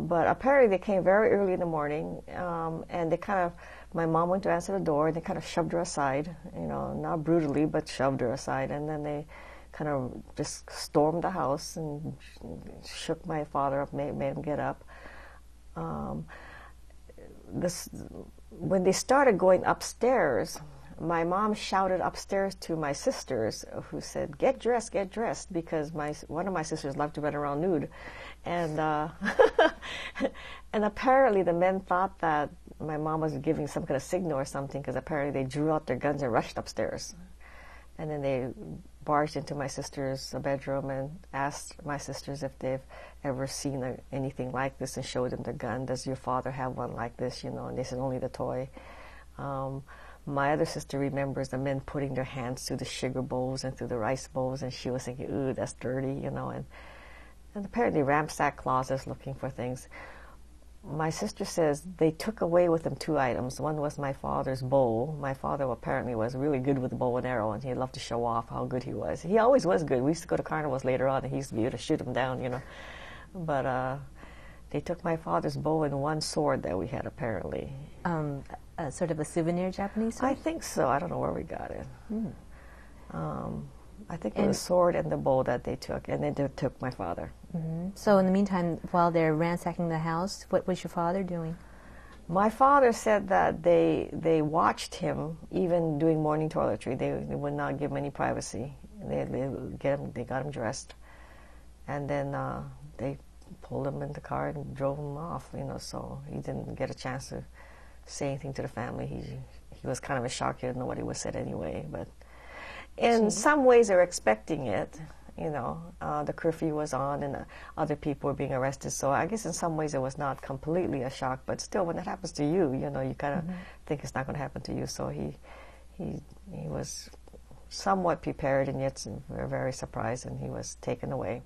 But apparently they came very early in the morning, and they kind of, my mom went to answer the door, and they kind of shoved her aside, you know, not brutally, but shoved her aside, and then they kind of just stormed the house and shook my father up, made him get up. When they started going upstairs, my mom shouted upstairs to my sisters, who said, get dressed, because one of my sisters loved to run around nude. And and apparently the men thought that my mom was giving some kind of signal or something, because apparently they drew out their guns and rushed upstairs. And then they barged into my sister's bedroom and asked my sisters if they've ever seen anything like this, and showed them the gun. Does your father have one like this? You know, and they said only the toy. My other sister remembers the men putting their hands through the sugar bowls and through the rice bowls, and she was thinking, ooh, that's dirty, you know. And apparently ransacked closets looking for things. My sister says they took away with them 2 items. One was my father's bow. My father apparently was really good with the bow and arrow, and he loved to show off how good he was. He always was good. We used to go to carnivals later on, and he used to be able to shoot them down, you know. But they took my father's bow and 1 sword that we had, apparently. Sort of a souvenir Japanese sword? I think so. I don't know where we got it. I think it was the sword and the bow that they took, and then they took my father. So in the meantime, while they're ransacking the house, what was your father doing? My father said that they watched him even doing morning toiletry. They would not give him any privacy. They got him dressed, and then they pulled him in the car and drove him off. You know, so he didn't get a chance to say anything to the family. He was kind of a shock. He didn't know what he was said anyway. But in some ways, they were expecting it. You know, the curfew was on, and other people were being arrested. So I guess in some ways it was not completely a shock. But still, when it happens to you, you know, you kind of think it's not going to happen to you. So he was somewhat prepared, and yet very, very surprised, and he was taken away.